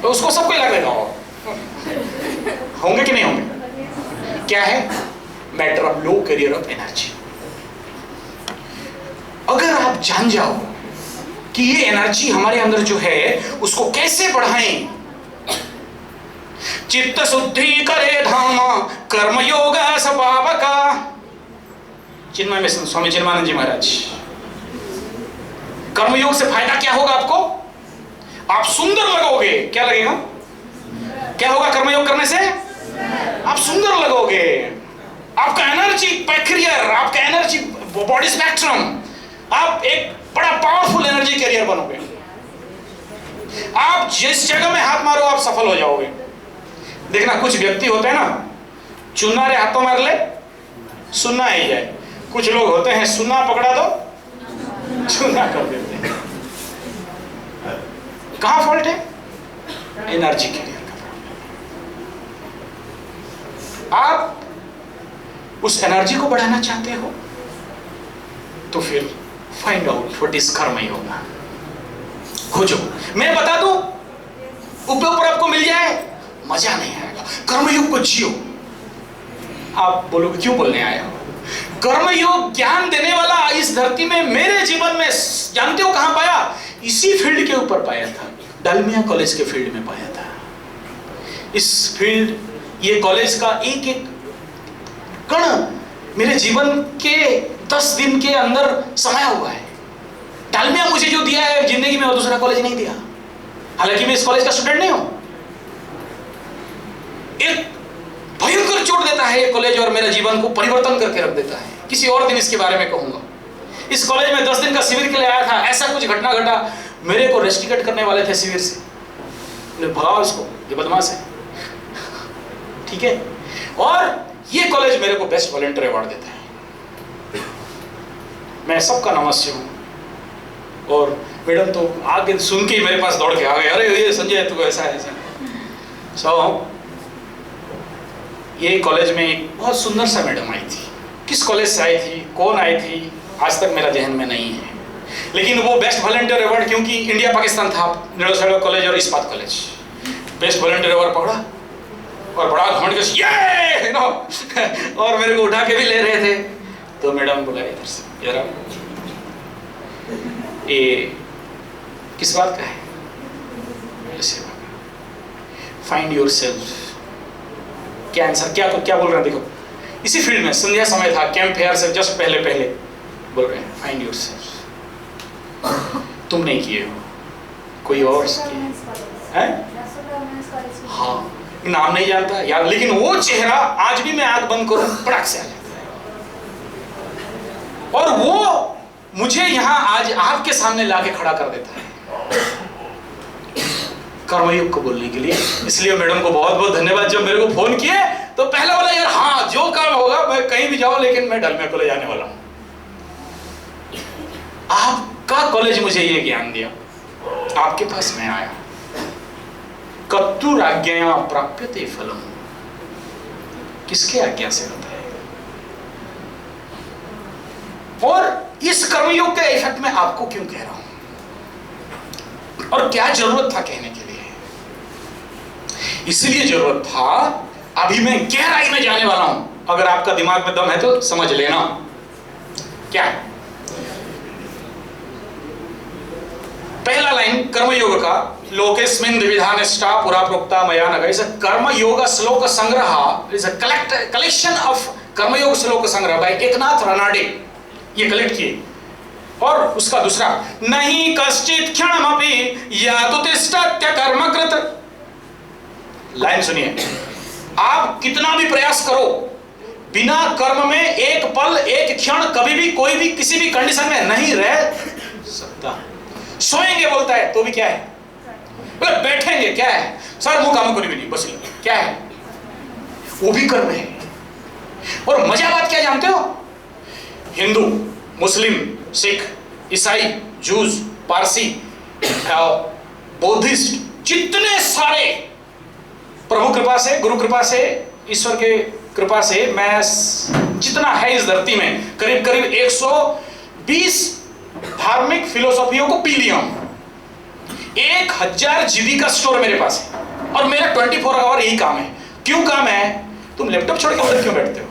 तो उसको सबको लगेगा होंगे कि नहीं होंगे? क्या है? Matter of low carrier of energy. अगर आप जान जाओ कि ये एनर्जी हमारे अंदर जो है उसको कैसे बढ़ाएं, चित्त शुद्धि करे धाम कर्मयोग सपावका, चिन्मय मिशन स्वामी चिन्मानंद जी महाराज। कर्मयोग से फायदा क्या होगा आपको? आप सुंदर लगोगे। क्या लगेगा? क्या होगा कर्मयोग करने से? आप सुंदर लगोगे। आपका एनर्जी कैरियर, आपका एनर्जी बॉडी स्पेक्ट्रम, आप एक बड़ा पावरफुल एनर्जी कैरियर बनोगे। आप जिस जगह में हाथ मारो आप सफल हो जाओगे। देखना कुछ व्यक्ति होते हैं ना, चुन्ना रे हाथों मार ले सुन्ना ही जाए। कुछ लोग होते हैं सुन्ना पकड़ा दो चुन्ना कर देते हैं। कहां फॉल्ट है? एनर्जी कैरियर का प्रॉब्लम। आप उस एनर्जी को बढ़ाना चाहते हो तो फिर फाइंड आउट व्हाट इज कर्मयोग। खोजो। मैं बता दूं ऊपर आपको मिल जाए मजा नहीं आएगा। कर्मयोग को जियो। आप बोलोगे क्यों बोलने आए हो? कर्मयोग ज्ञान देने वाला इस धरती में मेरे जीवन में जानते हो कहां पाया? इसी फील्ड के ऊपर पाया था, डालमिया कॉलेज के फील्ड में पाया था। इस फील्ड, ये कॉलेज का एक एक कण मेरे जीवन के 10 दिन के अंदर समाया हुआ है। डालमिया मुझे जो दिया है जिंदगी में वो दूसरा कॉलेज नहीं दिया। हालांकि मैं इस कॉलेज का स्टूडेंट नहीं हूं। एक भयंकर चोट देता है ये कॉलेज और मेरे जीवन को परिवर्तन करके रख देता है। किसी और दिन इसके बारे में कहूंगा। इस कॉलेज में 10 दिन का शिविर के लिए आया था। ऐसा कुछ घटना घटा, मेरे को रेस्ट्रिकेट करने वाले थे शिविर से। भगाओ इसको, ये बदमाश है। ठीक है। और ये कॉलेज मेरे को बेस्ट वॉलंटियर अवार्ड देता है। मैं सबका नमस्य हूं। और मैडम तो आगे सुन के मेरे पास दौड़ के आ गए, अरे ये संजय तू ऐसा है ऐसा। ये कॉलेज में एक बहुत सुंदर सा मैडम आई थी। किस कॉलेज से आई थी, कौन आई थी, आज तक मेरा जहन में नहीं है। लेकिन वो बेस्ट वॉलंटियर अवार्ड, क्योंकि इंडिया पाकिस्तान था, निरोसड़ा कॉलेज और इस्पात कॉलेज, बेस्ट वॉलंटियर अवार्ड पकड़ा और बड़ा घमंड के ये नो और मेरे को उठा के भी ले रहे थे। तो मैडम बोला इधर से जरा, ये किस बात का है? Find your self. क्या आंसर, क्या बोल रहे हैं? देखो इसी फील्ड में संध्या समय था, कैंप फेयर से जस्ट पहले बोल रहे हैं फाइंड योर सेल्फ। तुम नहीं किए हो, कोई और किए हैं। हाँ, नाम नहीं जानता यार, लेकिन वो चेहरा आज भी मैं आंख बंद करूं पड़क से आ जाता है। और वो मुझे यहां आज आपके सामने लाके खड़ा कर देता है कर्मयोग को बोलने के लिए। इसलिए मैडम को बहुत बहुत धन्यवाद। जब मेरे को फोन किए तो पहला बोला यार हाँ जो काम होगा मैं कहीं भी जाऊं, लेकिन मैं डालमिया कॉलेज जाने वाला हूं। आपका कॉलेज मुझे ये ज्ञान दिया, आपके पास मैं आया। कत्तुर आज्ञया प्राप्यते फलम, किसके आज्ञा से होता है? और इस कर्मयोग के इफेक्ट में आपको क्यों कह रहा हूं और क्या जरूरत था कहने के लिए? इसलिए जरूरत था, अभी मैं गहराई में जाने वाला हूं। अगर आपका दिमाग में दम है तो समझ लेना क्या है। पहला लाइन कर्मयोग का, लोकेस्मिन् द्विविधा निष्ठा पुरा प्रोक्ता मया नघ। इस कर्मयोग श्लोक संग्रह इज अ कलेक्शन ऑफ कर्मयोग श्लोक संग्रह बाय एकनाथ रानाडे, ये कलेक्ट किए। और उसका दूसरा, नहीं कश्चित् क्षणमपि यादुतिष्ठत्य कर्मकृत। लाइन सुनिए, आप कितना भी प्रयास करो, बिना कर्म में एक पल एक क्षण कभी भी कोई भी किसी भी कंडीशन में नहीं रह सकता। सोएंगे बोलता है तो भी क्या है, बोले बैठेंगे क्या है, सर मुंह काम को नहीं बस क्या है, वो भी कर्म है। और मजा बात क्या जानते हो? हिंदू, मुस्लिम, सिख, ईसाई, जूस, पारसी, बौद्धिस्ट, जितने सारे प्रभु कृपा से, गुरु कृपा से, ईश्वर के कृपा से मैं जितना है इस धरती में करीब करीब 120 धार्मिक फिलोसॉफियों को पी लिया हूं। 1000 जीबी का स्टोर मेरे पास है। और मेरा 24 आवर यही काम है। क्यों काम है? तुम लैपटॉप छोड़ के उधर क्यों बैठते हो?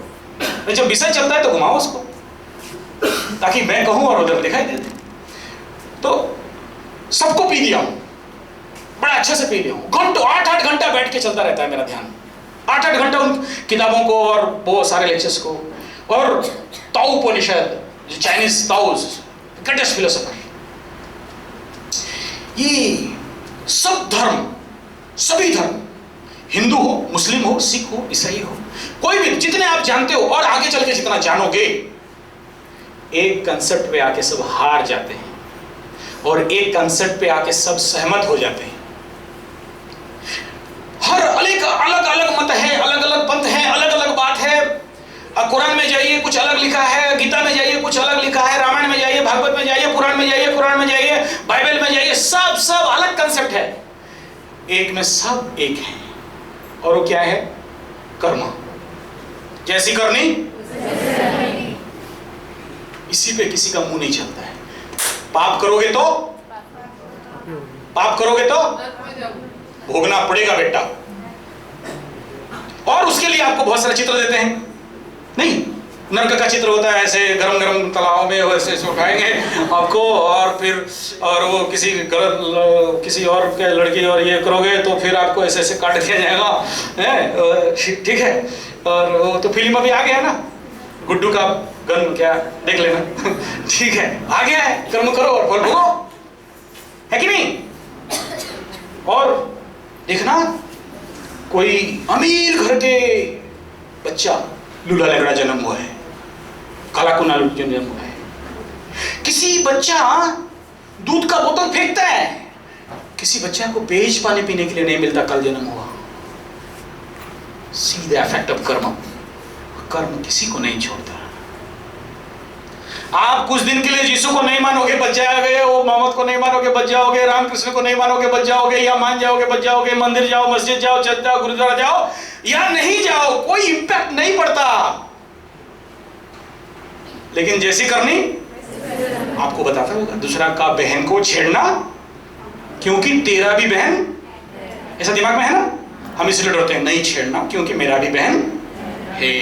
जब विषय चलता है तो घुमाओ उसको, ताकि मैं कहूं और उधर दिखाई दे। तो सबको पी लिया हूं, बड़ा अच्छे से पी लिया हूं। घंटों 8-8 घंटा बैठ के चलता रहता है मेरा ध्यान, 8-8 घंटा उन किताबों को और वो सारे लेक्चर्स को। और ताओ उपनिषद, चाइनीज ताओज, ग्रेटेस्ट फिलोसोफर। ये सब धर्म, सभी धर्म, हिंदू हो, मुस्लिम हो, सिख हो, ईसाई हो, कोई भी, जितने आप जानते हो और आगे चल के जितना जानोगे, एक कंसेप्ट पे आके सब हार जाते हैं और एक कंसेप्ट पे आके सब सहमत हो जाते हैं। हर अलग अलग मत है, अलग अलग पंथ है, अलग अलग बात है। कुरान में जाइए कुछ अलग लिखा है, गीता में जाइए कुछ अलग लिखा है, रामायण में जाइए, भागवत में जाइए, पुराण में जाइए, कुरान में जाइए, बाइबल में जाइए, सब अलग कंसेप्ट है। एक में सब एक है, और वो क्या है? कर्म। जैसी करनी इसी पे किसी का मुंह नहीं चलता है। पाप करोगे तो भोगना पड़ेगा बेटा। और उसके लिए आपको बहुत सारे चित्र देते हैं, नहीं, नरक का चित्र होता है, ऐसे गरम गरम तलाव में वैसे उठाएंगे आपको, और फिर और वो किसी गलत किसी और के लड़की और ये करोगे तो फिर आपको ऐसे ऐसे काट दिया जाएगा, ठीक है। और वो तो फिल्म अभी आ गया ना, गुड्डू का गन, क्या देख लेना ठीक है, आ गया है। कर्म करो और फल भोगो, है कि नहीं? और देखना, कोई अमीर घर के बच्चा लूला लंगड़ा जन्म हुआ है, काला कुना जन्म हुआ है। किसी बच्चा दूध का बोतल फेंकता है, किसी बच्चा को पेज पानी पीने के लिए नहीं मिलता, कल जन्म हुआ। सी द इफेक्ट ऑफ कर्म। कर्म किसी को नहीं छोड़ता। आप कुछ दिन के लिए यीशु को नहीं मानोगे, बच जाओगे, वो मोहम्मद को नहीं मानोगे, बच जाओगे, रामकृष्ण को नहीं मानोगे, बच जाओगे, या मान जाओगे, बच जाओगे, मंदिर जाओ, मस्जिद जाओ, चर्च जाओ, गुरुद्वारा जाओ या नहीं जाओ, कोई इंपैक्ट नहीं पड़ता। लेकिन जैसी करनी, आपको बताता होगा, दूसरा का बहन को छेड़ना क्योंकि तेरा भी बहन, ऐसा दिमाग में है ना, हम इसलिए डरते हैं, नहीं छेड़ना क्योंकि मेरा भी बहन है,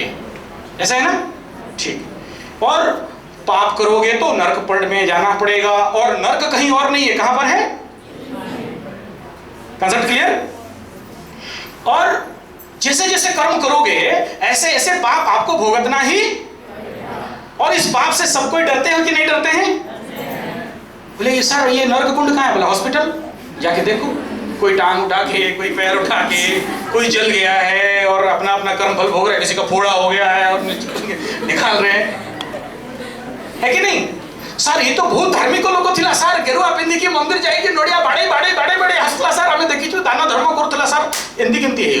ऐसा है ना, ठीक। और पाप करोगे तो नरक पड़ में जाना पड़ेगा, और नरक कहीं और नहीं है, कहां पर है? Concept clear? और जैसे जैसे कर्म करोगे ऐसे ऐसे पाप आपको भुगतना ही, और इस पाप से सब कोई डरते हैं कि नहीं डरते हैं? बोले ये सर ये नरक कुंड कहां है? बोला हॉस्पिटल जाके देखो, कोई टांग उठा के, कोई पैर उठा के, कोई जल गया है और अपना अपना कर्म फल भोग रहा है, किसी का फोड़ा हो गया है और निकाल रहे हैं, है कि नहीं? सर ये तो बहुत धार्मिक लोग थिला सर, गेरुआ पिंधिकी मंदिर जाइए, नोड़िया बाड़े बाड़े बाड़े बाड़े हसला सर, हमें देखी दान धर्म करथला सर, एंती केंती है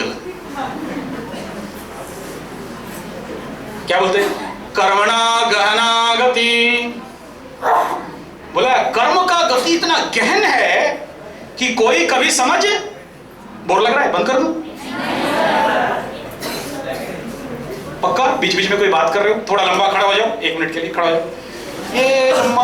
क्या बोलते हैं? कर्मणा गहना गति। बोला कर्म का गति इतना गहन है कि कोई कभी समझ, बोर लग रहा है, बंद कर दूं? पक्का? बीच बीच में कोई बात कर रहे हो, थोड़ा लंबा खड़ा हो जाओ, 1 मिनट के लिए खड़ा हो जाओ। ये लंबा